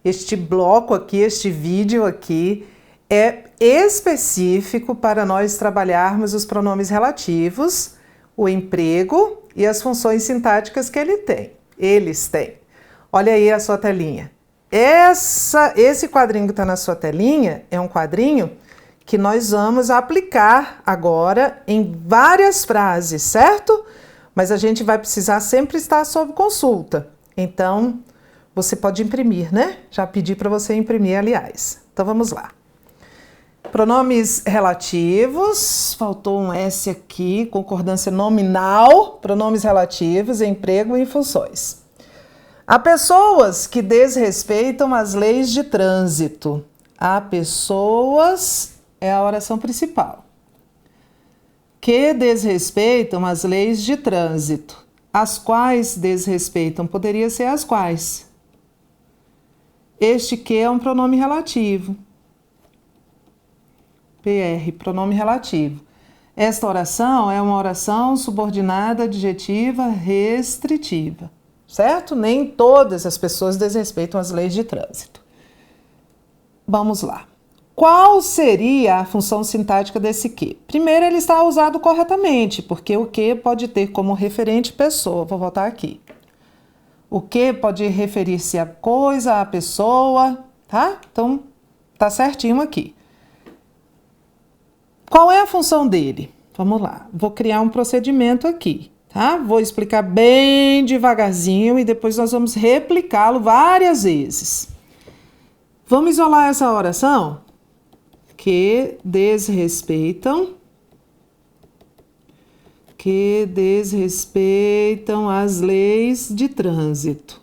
Este bloco aqui, este vídeo aqui, é específico para nós trabalharmos os pronomes relativos, o emprego e as funções sintáticas que eles têm. Olha aí a sua telinha. Esse quadrinho que está na sua telinha é um quadrinho que nós vamos aplicar agora em várias frases, certo? Mas a gente vai precisar sempre estar sob consulta. Então, você pode imprimir, né? Já pedi para você imprimir, aliás. Então, vamos lá. Pronomes relativos, faltou um S aqui, concordância nominal, pronomes relativos, emprego e funções. Há pessoas que desrespeitam as leis de trânsito. Há pessoas é a oração principal. Que desrespeitam as leis de trânsito. As quais desrespeitam, poderia ser as quais. Este que é um pronome relativo. PR, pronome relativo. Esta oração é uma oração subordinada adjetiva restritiva, certo? Nem todas as pessoas desrespeitam as leis de trânsito. Vamos lá. Qual seria a função sintática desse que? Primeiro, ele está usado corretamente, porque o que pode ter como referente pessoa. Vou voltar aqui. O que pode referir-se a coisa, a pessoa, tá? Então, tá certinho aqui. Qual é a função dele? Vamos lá. Vou criar um procedimento aqui, tá? Vou explicar bem devagarzinho e depois nós vamos replicá-lo várias vezes. Vamos isolar essa oração? Que desrespeitam as leis de trânsito.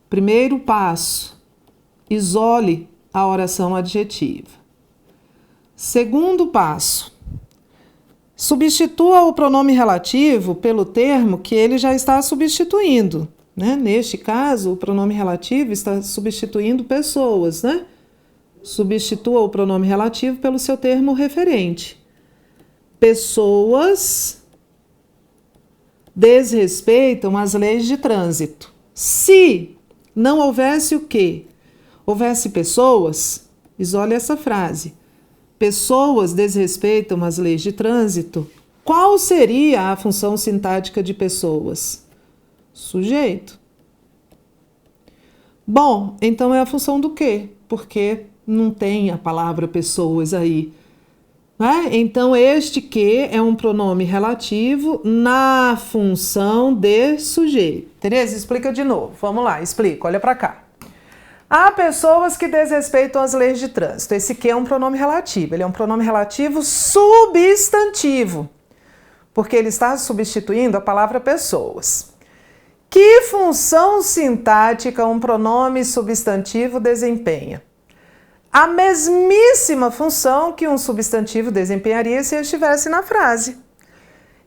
Primeiro passo, isole a oração adjetiva. Segundo passo, substitua o pronome relativo pelo termo que ele já está substituindo, né? Neste caso, o pronome relativo está substituindo pessoas, né? Substitua o pronome relativo pelo seu termo referente. Pessoas desrespeitam as leis de trânsito. Se não houvesse o quê? Houvesse pessoas, isole essa frase. Pessoas desrespeitam as leis de trânsito. Qual seria a função sintática de pessoas? Sujeito. Bom, então é a função do quê? Porque não tem a palavra pessoas aí. Né? Então, este que é um pronome relativo na função de sujeito. Tereza, explica de novo. Vamos lá, explica, olha para cá. Há pessoas que desrespeitam as leis de trânsito. Esse que é um pronome relativo. Ele é um pronome relativo substantivo, porque ele está substituindo a palavra pessoas. Que função sintática um pronome substantivo desempenha? A mesmíssima função que um substantivo desempenharia se estivesse na frase.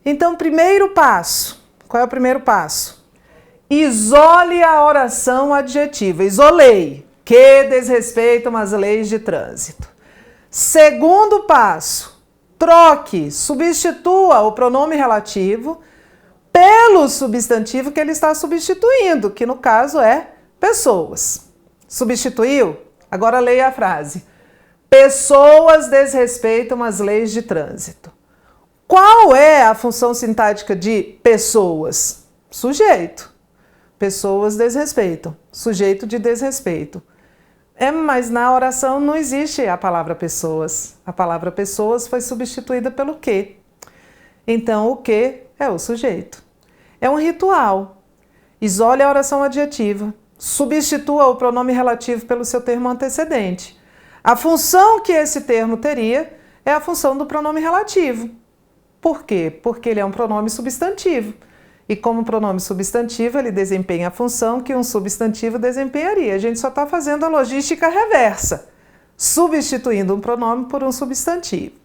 Então, primeiro passo. Qual é o primeiro passo? Isole a oração adjetiva. Isolei. Que desrespeitam as leis de trânsito. Segundo passo. Troque, substitua o pronome relativo pelo substantivo que ele está substituindo, que no caso é pessoas. Substituiu? Agora leia a frase. Pessoas desrespeitam as leis de trânsito. Qual é a função sintática de pessoas? Sujeito. Pessoas desrespeitam. Sujeito de desrespeito. Mas na oração não existe a palavra pessoas. A palavra pessoas foi substituída pelo que. Então, o que é o sujeito. É um ritual. Isole a oração adjetiva. Substitua o pronome relativo pelo seu termo antecedente. A função que esse termo teria é a função do pronome relativo. Por quê? Porque ele é um pronome substantivo. E como pronome substantivo, ele desempenha a função que um substantivo desempenharia. A gente só está fazendo a logística reversa, substituindo um pronome por um substantivo.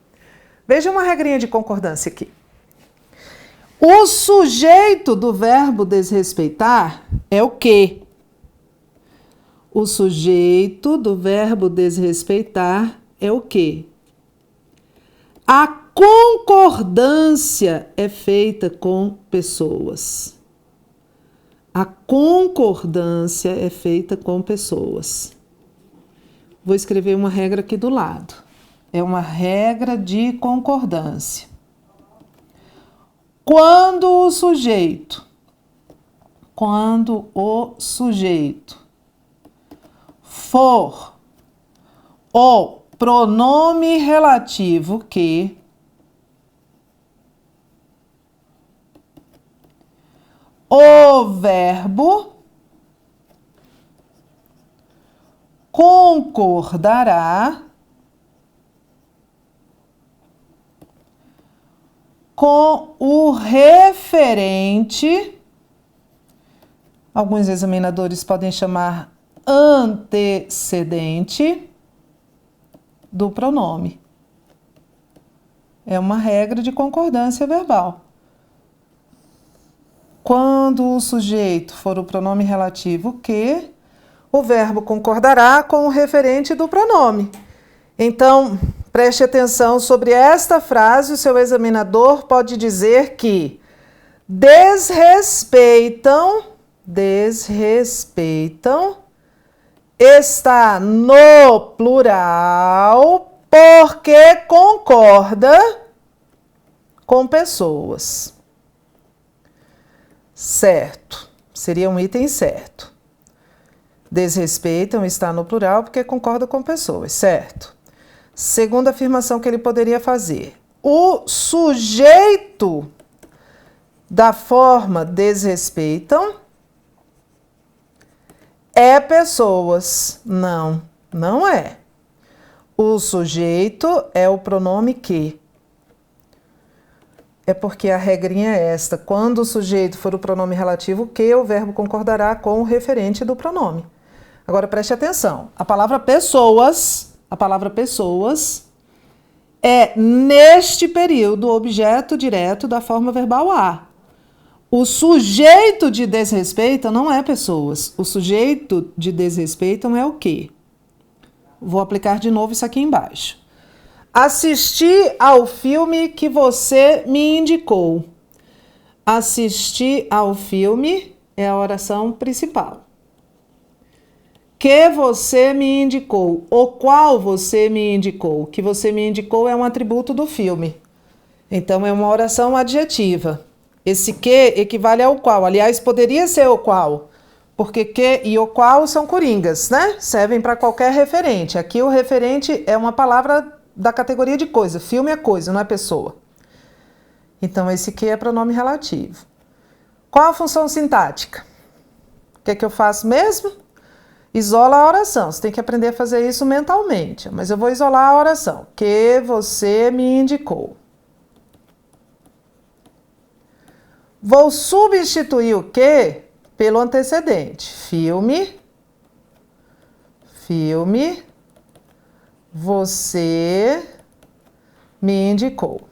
Veja uma regrinha de concordância aqui. O sujeito do verbo desrespeitar é o quê? O sujeito do verbo desrespeitar é o quê? A concordância é feita com pessoas. A concordância é feita com pessoas. Vou escrever uma regra aqui do lado. É uma regra de concordância. Quando o sujeito for o pronome relativo que o verbo concordará com o referente, alguns examinadores podem chamar antecedente do pronome. É uma regra de concordância verbal. Quando o sujeito for o pronome relativo que, o verbo concordará com o referente do pronome. Então, preste atenção sobre esta frase, o seu examinador pode dizer que desrespeitam está no plural porque concorda com pessoas. Certo, seria um item certo. Desrespeitam está no plural porque concorda com pessoas, certo? Segunda afirmação que ele poderia fazer. O sujeito da forma desrespeitam é pessoas. Não, não é. O sujeito é o pronome que. É porque a regrinha é esta. Quando o sujeito for o pronome relativo que, o verbo concordará com o referente do pronome. Agora preste atenção. A palavra pessoas é, neste período, objeto direto da forma verbal a. O sujeito de desrespeitam não é pessoas. O sujeito de desrespeitam é o quê? Vou aplicar de novo isso aqui embaixo. Assistir ao filme que você me indicou. Assistir ao filme é a oração principal. Que você me indicou, o qual você me indicou. Que você me indicou é um atributo do filme. Então, é uma oração adjetiva. Esse que equivale ao qual. Aliás, poderia ser o qual, porque que e o qual são coringas, né? Servem para qualquer referente. Aqui o referente é uma palavra da categoria de coisa. Filme é coisa, não é pessoa. Então, esse que é pronome relativo. Qual a função sintática? O que é que eu faço mesmo? Isola a oração. Você tem que aprender a fazer isso mentalmente. Mas eu vou isolar a oração. Que você me indicou. Vou substituir o que pelo antecedente. Filme, você me indicou.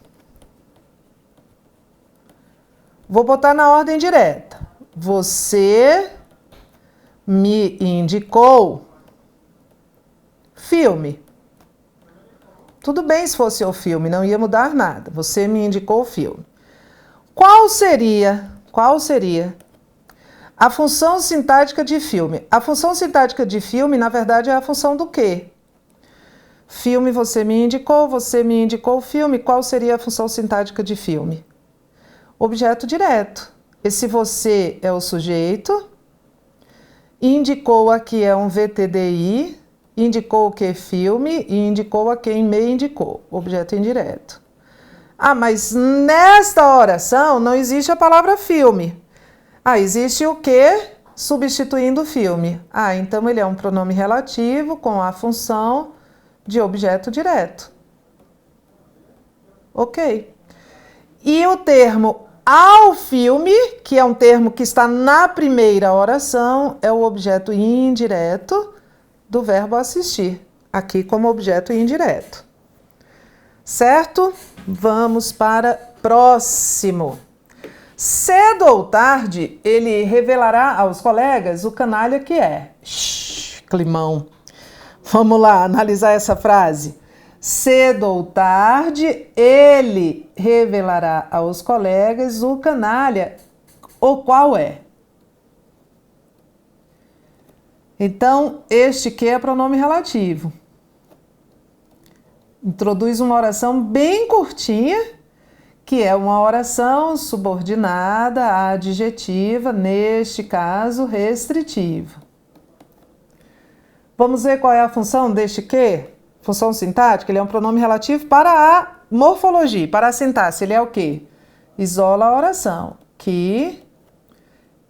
Vou botar na ordem direta. Você me indicou filme. Tudo bem se fosse o filme, não ia mudar nada. Você me indicou o filme. Qual seria a função sintática de filme? A função sintática de filme, na verdade, é a função do quê? Filme, você me indicou filme. Qual seria a função sintática de filme? Objeto direto. Esse você é o sujeito. Indicou aqui é um VTDI. Indicou o que? Filme. E indicou a quem me indicou. Objeto indireto. Ah, mas nesta oração não existe a palavra filme. Ah, existe o que substituindo o filme. Ah, então ele é um pronome relativo com a função de objeto direto. Ok. E o termo ao filme, que é um termo que está na primeira oração, é o objeto indireto do verbo assistir. Aqui como objeto indireto. Certo? Vamos para próximo. Cedo ou tarde, ele revelará aos colegas o canalha que é. Shhh, climão. Vamos lá, analisar essa frase. Cedo ou tarde, ele revelará aos colegas o canalha, o qual é. Então, este que é pronome relativo. Introduz uma oração bem curtinha, que é uma oração subordinada adjetiva, neste caso, restritiva. Vamos ver qual é a função deste que? Função sintática, ele é um pronome relativo para a morfologia, para a sintaxe. Ele é o quê? Isola a oração, que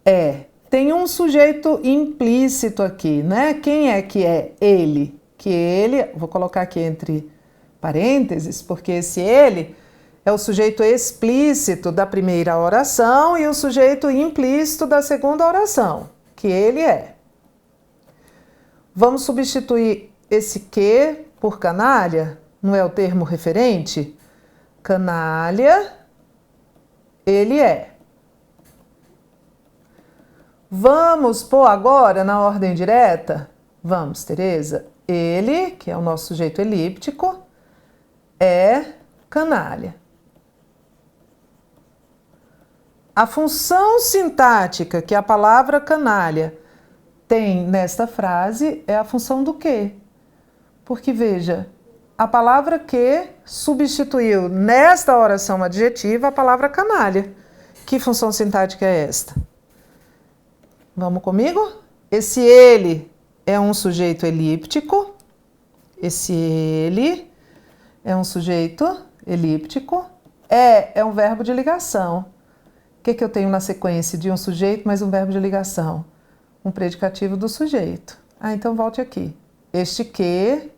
é. Tem um sujeito implícito aqui, né? Quem é que é ele? Que ele, vou colocar aqui entre parênteses, porque esse ele é o sujeito explícito da primeira oração e o sujeito implícito da segunda oração, que ele é. Vamos substituir esse que por canalha? Não é o termo referente? Canalha, ele é. Vamos pôr agora na ordem direta? Vamos, Tereza. Ele, que é o nosso sujeito elíptico, é canalha. A função sintática que a palavra canalha tem nesta frase é a função do que. Porque, veja, a palavra que substituiu nesta oração adjetiva a palavra canalha. Que função sintática é esta? Vamos comigo? Esse ele é um sujeito elíptico. Esse ele é um sujeito elíptico. É um verbo de ligação. O que eu tenho na sequência de um sujeito mais um verbo de ligação? Um predicativo do sujeito. Então volte aqui. Este que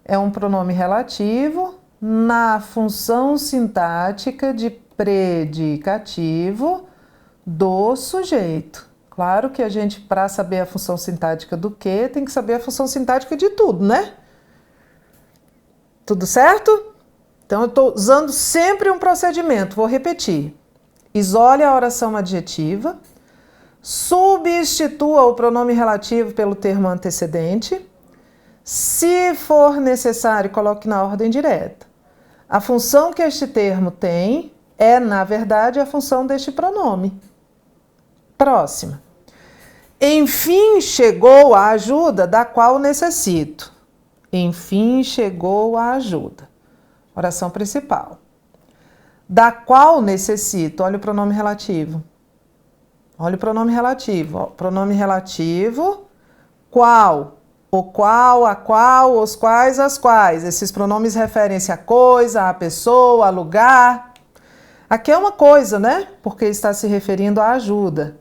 é um pronome relativo na função sintática de predicativo do sujeito. Claro que a gente, para saber a função sintática do que, tem que saber a função sintática de tudo, né? Tudo certo? Então eu estou usando sempre um procedimento. Vou repetir. Isole a oração adjetiva. Substitua o pronome relativo pelo termo antecedente. Se for necessário, coloque na ordem direta. A função que este termo tem é, na verdade, a função deste pronome. Próxima. Enfim chegou a ajuda da qual necessito. Enfim chegou a ajuda. Oração principal. Da qual necessito. Olha o pronome relativo. Olha o pronome relativo. Ó. Pronome relativo, qual? O qual, a qual, os quais, as quais. Esses pronomes referem-se a coisa, a pessoa, a lugar. Aqui é uma coisa, né? Porque está se referindo à ajuda.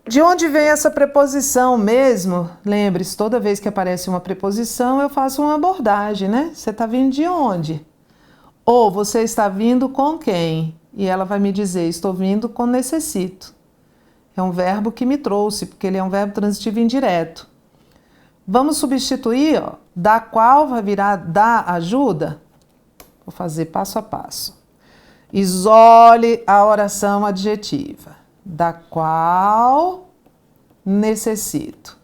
De onde vem essa preposição mesmo? Lembre-se, toda vez que aparece uma preposição, eu faço uma abordagem, né? Você está vindo de onde? Ou você está vindo com quem? E ela vai me dizer, estou vindo com necessito. É um verbo que me trouxe, porque ele é um verbo transitivo indireto. Vamos substituir, ó, da qual vai virar da ajuda? Vou fazer passo a passo. Isole a oração adjetiva. Da qual necessito.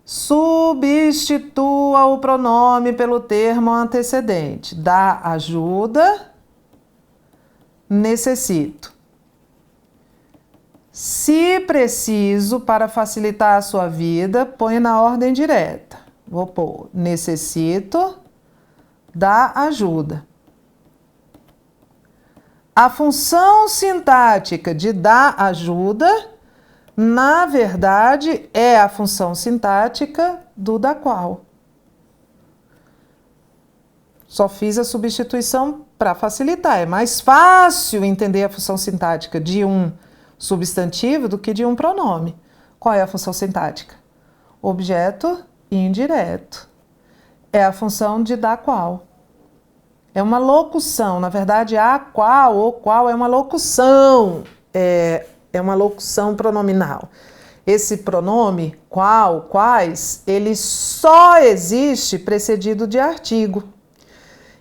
Substitua o pronome pelo termo antecedente. Da ajuda, necessito. Se preciso, para facilitar a sua vida, põe na ordem direta. Vou pôr necessito da ajuda. A função sintática de dar ajuda, na verdade, é a função sintática do da qual. Só fiz a substituição para facilitar. É mais fácil entender a função sintática de um substantivo do que de um pronome. Qual é a função sintática? Objeto indireto. É a função de da qual. É uma locução. Na verdade, a qual ou qual é uma locução. É uma locução pronominal. Esse pronome, qual, quais, ele só existe precedido de artigo.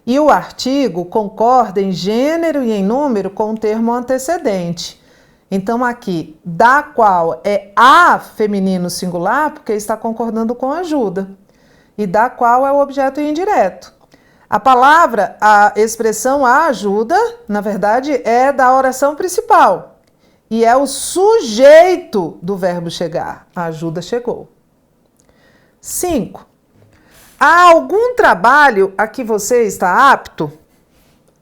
E o artigo concorda em gênero e em número com o termo antecedente. Então, aqui, da qual é a feminino singular, porque está concordando com ajuda. E da qual é o objeto indireto. A palavra, a expressão a ajuda, na verdade, é da oração principal. e é o sujeito do verbo chegar. A ajuda chegou. 5. Há algum trabalho a que você está apto?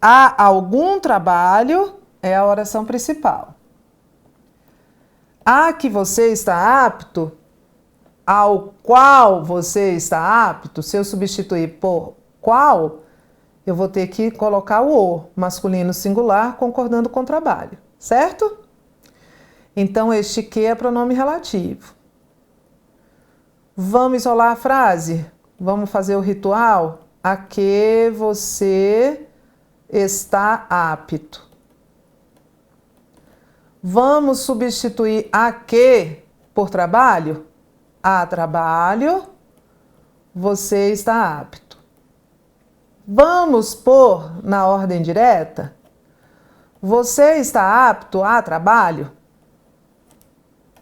Há algum trabalho é a oração principal. A que você está apto, ao qual você está apto, se eu substituir por qual, eu vou ter que colocar o masculino singular concordando com o trabalho, certo? Então, este que é pronome relativo. Vamos isolar a frase? Vamos fazer o ritual? A que você está apto. Vamos substituir a que por trabalho? A trabalho, você está apto. Vamos pôr na ordem direta? Você está apto a trabalho?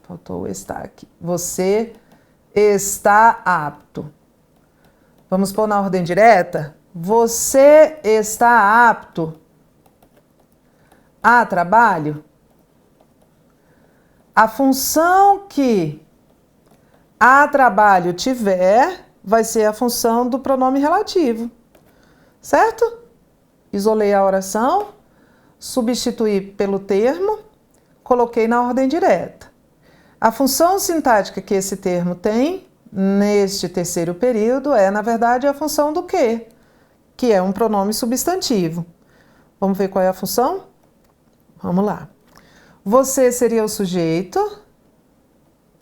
Faltou o está aqui. Você está apto. Vamos pôr na ordem direta? Você está apto a trabalho? A função que a trabalho tiver vai ser a função do pronome relativo, certo? Isolei a oração, substituí pelo termo, coloquei na ordem direta. A função sintática que esse termo tem neste terceiro período é, na verdade, a função do que é um pronome substantivo. Vamos ver qual é a função? Vamos lá. Você seria o sujeito,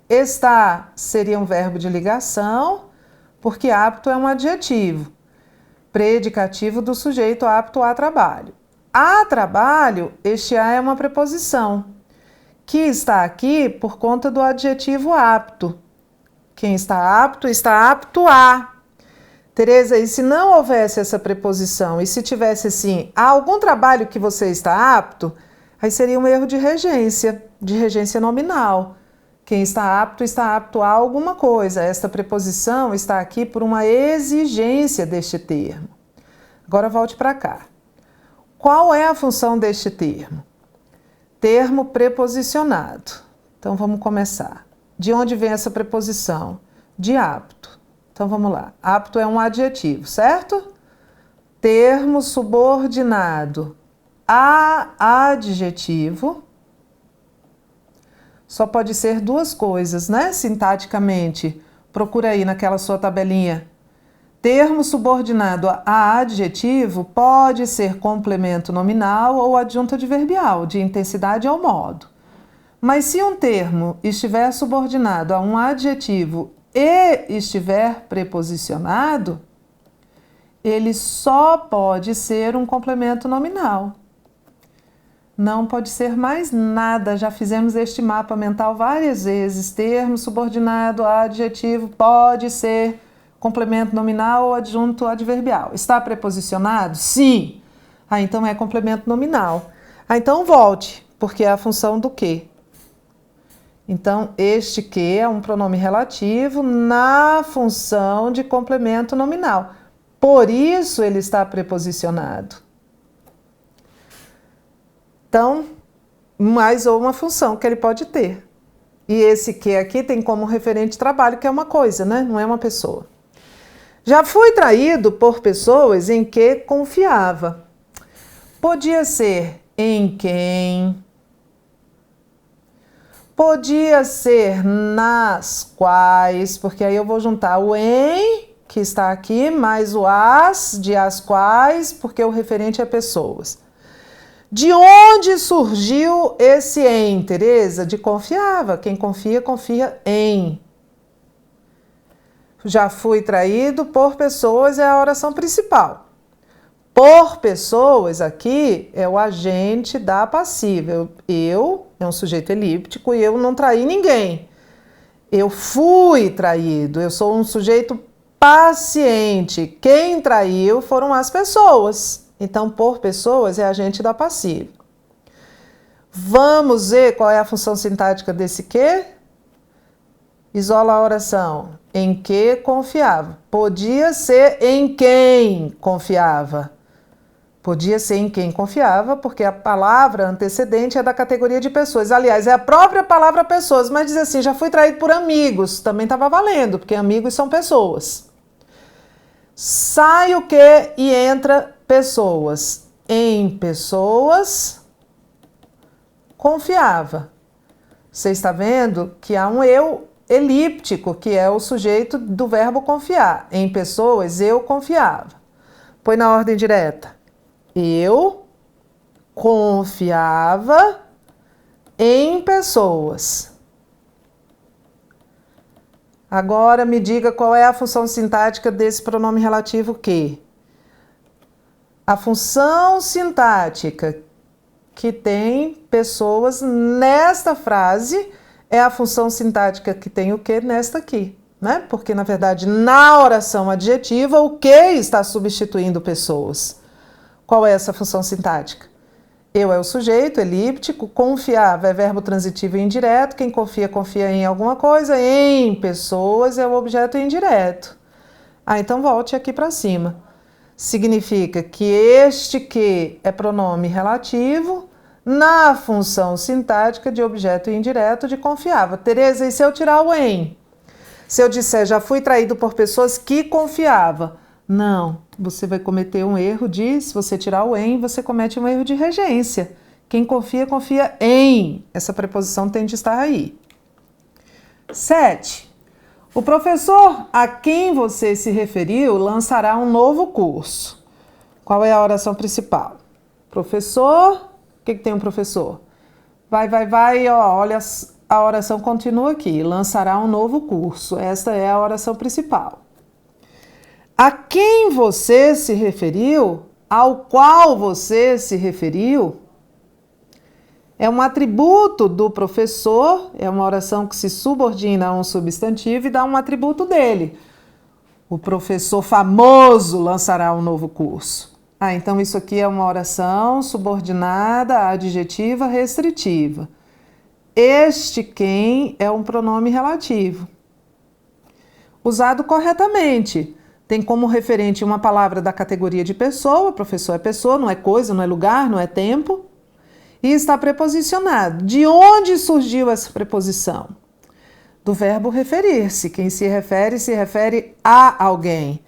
está seria um verbo de ligação, porque apto é um adjetivo, predicativo do sujeito apto a trabalho. A trabalho, este a é uma preposição, que está aqui por conta do adjetivo apto. Quem está apto a. Tereza, e se não houvesse essa preposição, e se tivesse assim, há algum trabalho que você está apto, aí seria um erro de regência nominal. Quem está apto a alguma coisa. Esta preposição está aqui por uma exigência deste termo. Agora volte para cá. Qual é a função deste termo? Termo preposicionado. Então vamos começar. De onde vem essa preposição? De apto. Então vamos lá. Apto é um adjetivo, certo? Termo subordinado a adjetivo. Só pode ser duas coisas, né? Sintaticamente. Procura aí naquela sua tabelinha. Termo subordinado a adjetivo pode ser complemento nominal ou adjunto adverbial, de intensidade ao modo. Mas se um termo estiver subordinado a um adjetivo e estiver preposicionado, ele só pode ser um complemento nominal. Não pode ser mais nada. Já fizemos este mapa mental várias vezes. Termo subordinado a adjetivo pode ser complemento nominal ou adjunto adverbial. Está preposicionado? Sim. Então é complemento nominal. Então volte, porque é a função do que. Então, este que é um pronome relativo na função de complemento nominal. Por isso ele está preposicionado. Então, mais uma função que ele pode ter. E esse que aqui tem como referente trabalho, que é uma coisa, né? Não é uma pessoa. Já fui traído por pessoas em que confiava. Podia ser em quem, podia ser nas quais, porque aí eu vou juntar o em, que está aqui, mais o as, de as quais, porque o referente é pessoas. De onde surgiu esse em, Tereza? De confiava. Quem confia, confia em. Já fui traído por pessoas é a oração principal. Por pessoas aqui é o agente da passiva. Eu é um sujeito elíptico e eu não traí ninguém. Eu fui traído, eu sou um sujeito paciente. Quem traiu foram as pessoas. Então, por pessoas é agente da passiva. Vamos ver qual é a função sintática desse que? Isola a oração. Em que confiava. Podia ser em quem confiava. Podia ser em quem confiava, porque a palavra antecedente é da categoria de pessoas. Aliás, é a própria palavra pessoas, mas diz assim, já fui traído por amigos, também estava valendo, porque amigos são pessoas. Sai o que e entra pessoas. Em pessoas, confiava. Você está vendo que há um eu elíptico, que é o sujeito do verbo confiar. Em pessoas, eu confiava. Põe na ordem direta. Eu confiava em pessoas. Agora me diga qual é a função sintática desse pronome relativo que. A função sintática que tem pessoas nesta frase é a função sintática que tem o que nesta aqui, né? Porque, na verdade, na oração adjetiva, o que está substituindo pessoas? Qual é essa função sintática? Eu é o sujeito, elíptico, confiava é verbo transitivo e indireto, quem confia, confia em alguma coisa, em pessoas é o objeto indireto. Então volte aqui para cima. Significa que este que é pronome relativo na função sintática de objeto indireto de confiava. Tereza, e se eu tirar o em? Se eu disser, já fui traído por pessoas que confiava. Não, você vai cometer um erro de, se você tirar o em, você comete um erro de regência. Quem confia, confia em. Essa preposição tem de estar aí. 7. O professor a quem você se referiu lançará um novo curso. Qual é a oração principal? Professor, o que tem um professor? Vai, ó, olha, a oração continua aqui. Lançará um novo curso. Esta é a oração principal. A quem você se referiu, ao qual você se referiu, é um atributo do professor, é uma oração que se subordina a um substantivo e dá um atributo dele. O professor famoso lançará um novo curso. Então isso aqui é uma oração subordinada à adjetiva restritiva. Este quem é um pronome relativo. Usado corretamente. Tem como referente uma palavra da categoria de pessoa, professor é pessoa, não é coisa, não é lugar, não é tempo, e está preposicionado. De onde surgiu essa preposição? Do verbo referir-se. Quem se refere a alguém.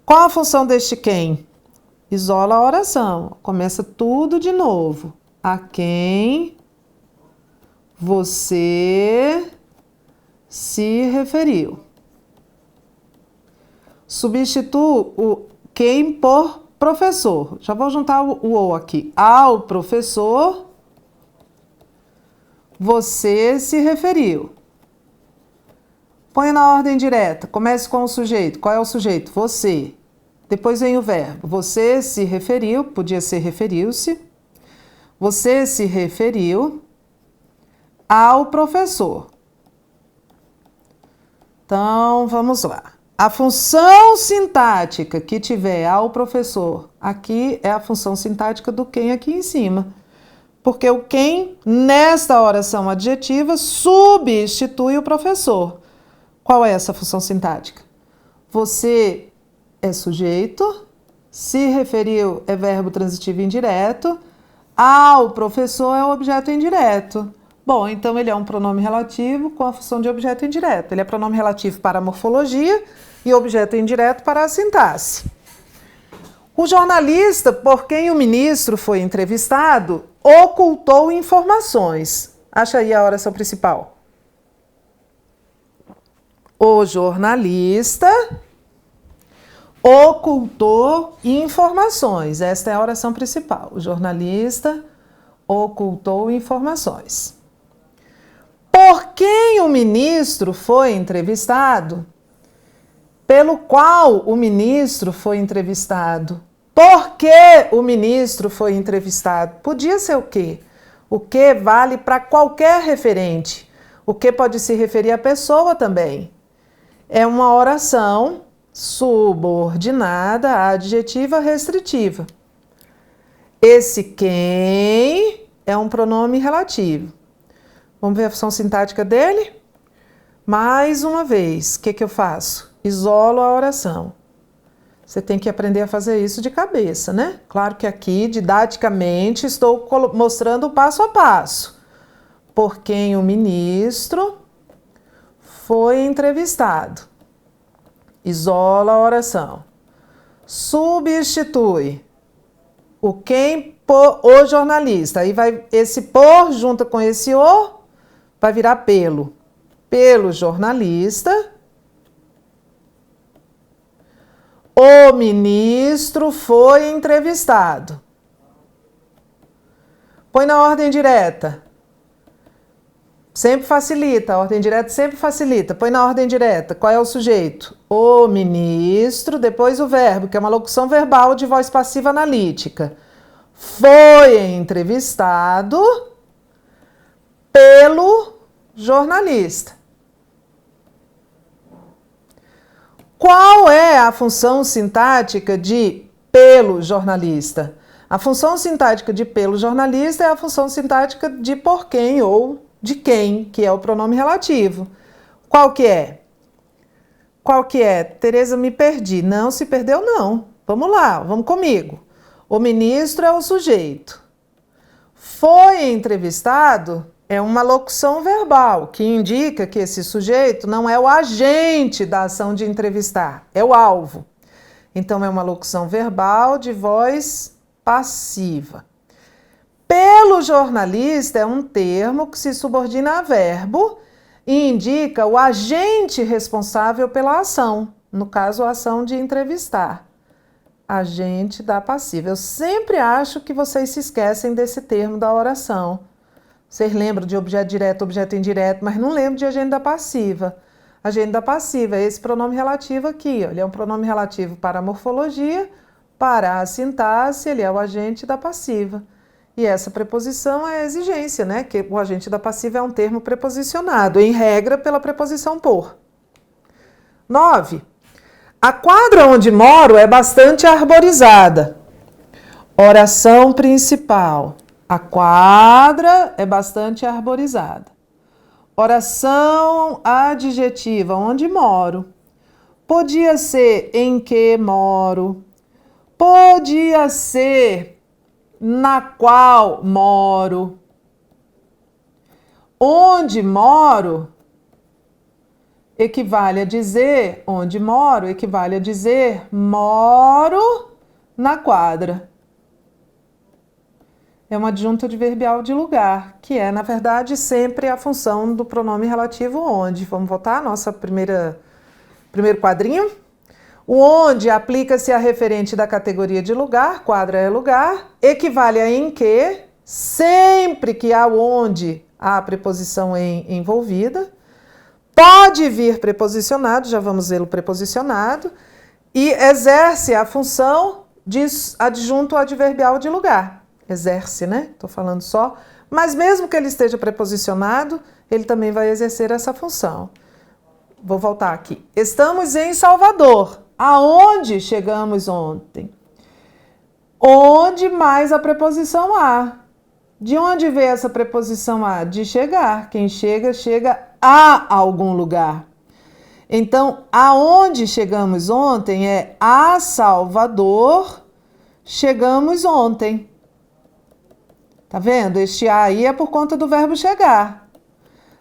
Qual a função deste quem? Isola a oração. Começa tudo de novo. A quem você se referiu. Substitua o quem por professor. Já vou juntar o aqui. Ao professor, você se referiu. Põe na ordem direta. Comece com o sujeito. Qual é o sujeito? Você. Depois vem o verbo. Você se referiu, podia ser referiu-se. Você se referiu ao professor. Então, vamos lá. A função sintática que tiver ao professor, aqui é a função sintática do quem aqui em cima. Porque o quem, nesta oração adjetiva, substitui o professor. Qual é essa função sintática? Você é sujeito, se referiu é verbo transitivo indireto, ao professor é o objeto indireto. Bom, então ele é um pronome relativo com a função de objeto indireto. Ele é pronome relativo para a morfologia e objeto indireto para a sintaxe. O jornalista por quem o ministro foi entrevistado ocultou informações. Acha aí a oração principal. O jornalista ocultou informações. Esta é a oração principal. O jornalista ocultou informações. Por quem o ministro foi entrevistado? Pelo qual o ministro foi entrevistado? Por que o ministro foi entrevistado? Podia ser o quê? O que vale para qualquer referente. O que pode se referir à pessoa também. É uma oração subordinada à adjetiva restritiva. Esse quem é um pronome relativo. Vamos ver a função sintática dele? Mais uma vez, o que eu faço? Isolo a oração. Você tem que aprender a fazer isso de cabeça, né? Claro que aqui, didaticamente, estou mostrando o passo a passo. Por quem o ministro foi entrevistado. Isola a oração. Substitui o quem por o jornalista. Aí vai esse por junto com esse o, vai virar pelo. Pelo jornalista. O ministro foi entrevistado. Põe na ordem direta. Sempre facilita, a ordem direta sempre facilita. Põe na ordem direta. Qual é o sujeito? O ministro, depois o verbo, que é uma locução verbal de voz passiva analítica. Foi entrevistado pelo jornalista. Qual é a função sintática de pelo jornalista? A função sintática de pelo jornalista é a função sintática de por quem ou de quem, que é o pronome relativo. Qual que é? Qual que é? Tereza, me perdi. Não, se perdeu não. Vamos lá, vamos comigo. O ministro é o sujeito. Foi entrevistado é uma locução verbal que indica que esse sujeito não é o agente da ação de entrevistar, é o alvo. Então é uma locução verbal de voz passiva. Pelo jornalista é um termo que se subordina a verbo e indica o agente responsável pela ação, no caso a ação de entrevistar. Agente da passiva. Eu sempre acho que vocês se esquecem desse termo da oração. Vocês lembram de objeto direto, objeto indireto, mas não lembram de agente da passiva. Agente da passiva é esse pronome relativo aqui. Ó. Ele é um pronome relativo para a morfologia, para a sintaxe, ele é o agente da passiva. E essa preposição é a exigência, né? Que o agente da passiva é um termo preposicionado, em regra, pela preposição por. 9. A quadra onde moro é bastante arborizada. Oração principal. A quadra é bastante arborizada. Oração adjetiva, onde moro. Podia ser em que moro. Podia ser na qual moro. Onde moro equivale a dizer, onde moro equivale a dizer moro na quadra. É uma adjunta adverbial de lugar, que é, na verdade, sempre a função do pronome relativo onde. Vamos voltar ao nosso primeiro quadrinho? O onde aplica-se a referente da categoria de lugar, quadra é lugar, equivale a em que, sempre que há onde há a preposição em envolvida. Pode vir preposicionado, já vamos vê-lo preposicionado, e exerce a função de adjunto adverbial de lugar. Exerce, né? Estou falando só. Mas mesmo que ele esteja preposicionado, ele também vai exercer essa função. Vou voltar aqui. Estamos em Salvador. Aonde chegamos ontem? Onde mais a preposição a. De onde veio essa preposição a? De chegar. Quem chega, chega a algum lugar. Então, aonde chegamos ontem é a Salvador, chegamos ontem. Tá vendo? Este a aí é por conta do verbo chegar.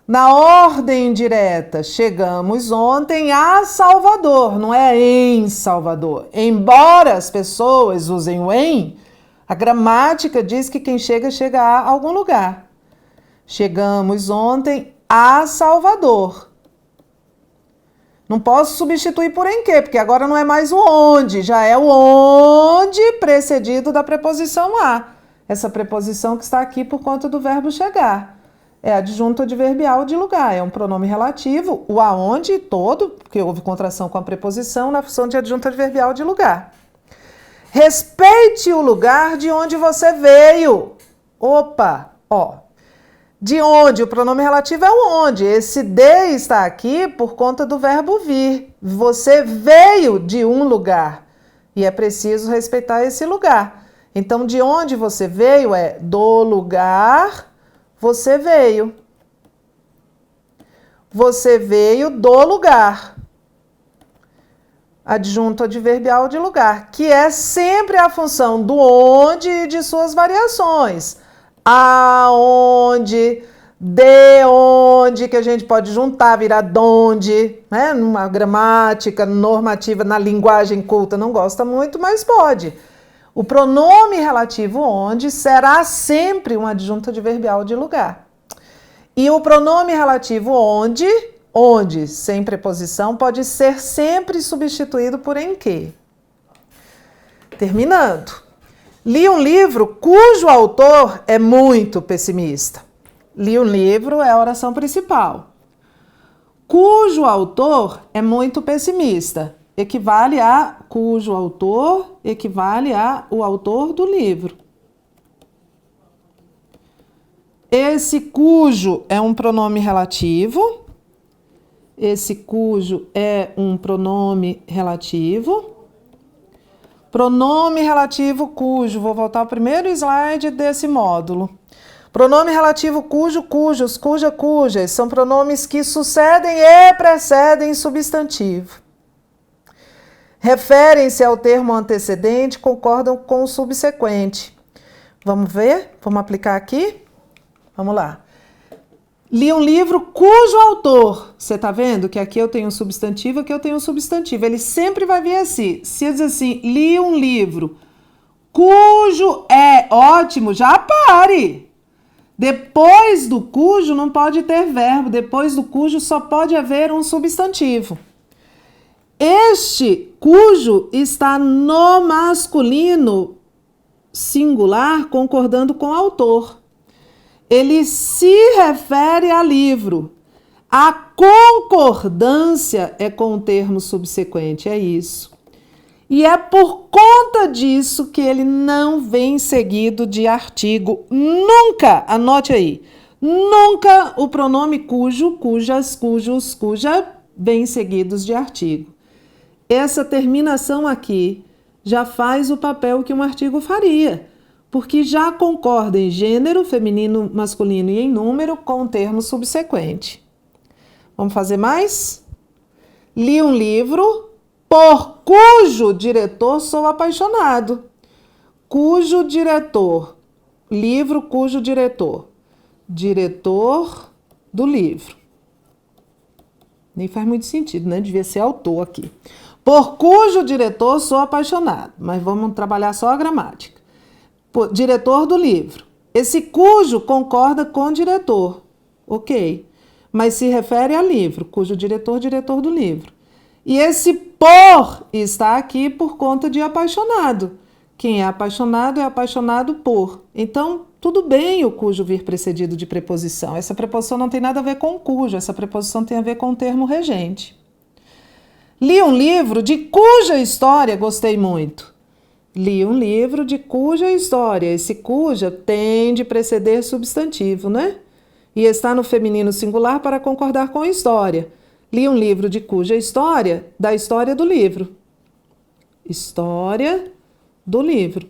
Na ordem direta, chegamos ontem a Salvador, não é em Salvador. Embora as pessoas usem o em, a gramática diz que quem chega, chega a algum lugar. Chegamos ontem a Salvador. Não posso substituir por em que, porque agora não é mais o onde, já é o onde precedido da preposição a. Essa preposição que está aqui por conta do verbo chegar. É adjunto adverbial de lugar, é um pronome relativo, o aonde todo, porque houve contração com a preposição, na função de adjunto adverbial de lugar. Respeite o lugar de onde você veio. Opa, ó. De onde? O pronome relativo é o onde. Esse de está aqui por conta do verbo vir. Você veio de um lugar e é preciso respeitar esse lugar. Então, de onde você veio é do lugar você veio. Você veio do lugar. adjunto adverbial de lugar, que é sempre a função do onde e de suas variações. Aonde, de onde, que a gente pode juntar, virar donde, né? Numa gramática normativa, na linguagem culta não gosta muito, mas pode. O pronome relativo onde será sempre um adjunto adverbial de lugar. E o pronome relativo onde, sem preposição, pode ser sempre substituído por em que. Terminando. Li um livro cujo autor é muito pessimista. Li um livro é a oração principal. Cujo autor é muito pessimista. Equivale a cujo autor, equivale a o autor do livro. Esse cujo é um pronome relativo. Esse cujo é um pronome relativo. Pronome relativo cujo. Vou voltar ao primeiro slide desse módulo. Pronome relativo cujo, cujos, cuja, cujas. São pronomes que sucedem e precedem substantivo. Referem-se ao termo antecedente, concordam com o subsequente. Vamos ver? Vamos aplicar aqui? Vamos lá. Li um livro cujo autor, você tá vendo que aqui eu tenho um substantivo, aqui eu tenho um substantivo. Ele sempre vai vir assim. Se eu dizer assim, li um livro cujo é ótimo, já pare. Depois do cujo não pode ter verbo, depois do cujo só pode haver um substantivo. Este cujo está no masculino singular, concordando com o autor. Ele se refere a livro. A concordância é com o termo subsequente, é isso. E é por conta disso que ele não vem seguido de artigo. Nunca, anote aí, nunca o pronome cujo, cujas, cujos, cuja vem seguidos de artigo. Essa terminação aqui já faz o papel que um artigo faria, porque já concorda em gênero, feminino, masculino e em número com o termo subsequente. Vamos fazer mais? Li um livro por cujo diretor sou apaixonado. Cujo diretor. Livro cujo diretor. Diretor do livro. Nem faz muito sentido, né? Devia ser autor aqui. Por cujo diretor sou apaixonado. Mas vamos trabalhar só a gramática. Diretor do livro. Esse cujo concorda com o diretor, ok, mas se refere a livro, cujo diretor do livro. E esse por está aqui por conta de apaixonado. Quem é apaixonado por. Então, tudo bem o cujo vir precedido de preposição. Essa preposição não tem nada a ver com o cujo, essa preposição tem a ver com o termo regente. Li um livro de cuja história gostei muito. Li um livro de cuja história. Esse cuja tem de preceder substantivo, né? E está no feminino singular para concordar com história. Li um livro de cuja história, da história do livro. História do livro.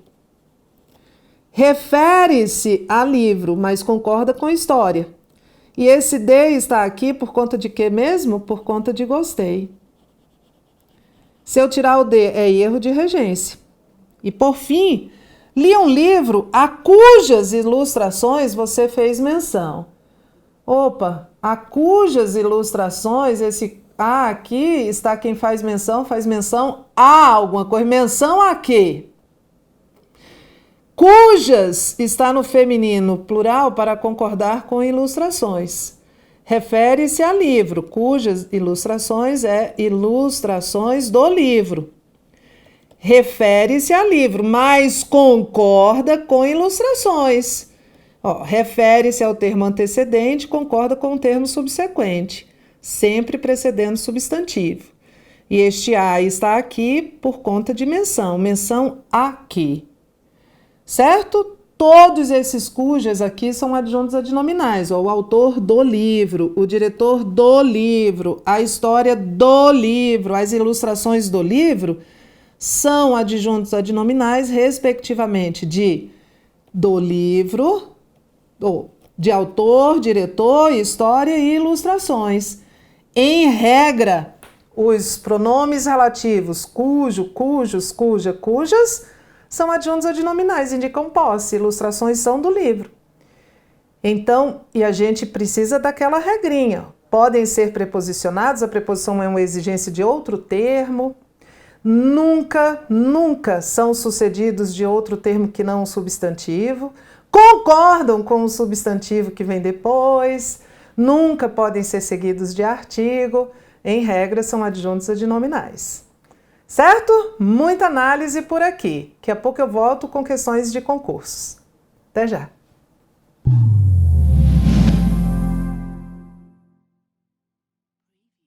Refere-se a livro, mas concorda com história. E esse de está aqui por conta de quê mesmo? Por conta de gostei. Se eu tirar o de, é erro de regência. E, por fim, li um livro a cujas ilustrações você fez menção. Opa, a cujas ilustrações, esse a aqui está quem faz menção a alguma coisa. Menção a quê? Cujas está no feminino plural para concordar com ilustrações. Refere-se a livro, cujas ilustrações é ilustrações do livro. Refere-se a livro, mas concorda com ilustrações. Refere-se ao termo antecedente, concorda com o termo subsequente, sempre precedendo substantivo. E este a está aqui por conta de menção aqui. Certo? Todos esses cujas aqui são adjuntos adnominais. O autor do livro, o diretor do livro, a história do livro, as ilustrações do livro são adjuntos adnominais, respectivamente, do livro, de autor, diretor, história e ilustrações. Em regra, Os pronomes relativos cujo, cujos, cuja, cujas são adjuntos adnominais, indicam posse. Ilustrações são do livro. Então, e a gente precisa daquela regrinha. Podem ser preposicionados, a preposição é uma exigência de outro termo. Nunca, nunca são sucedidos de outro termo que não um substantivo. Concordam com o substantivo que vem depois. Nunca podem ser seguidos de artigo. Em regra, são adjuntos adnominais. Certo? Muita análise por aqui. Daqui a pouco eu volto com questões de concursos. Até já!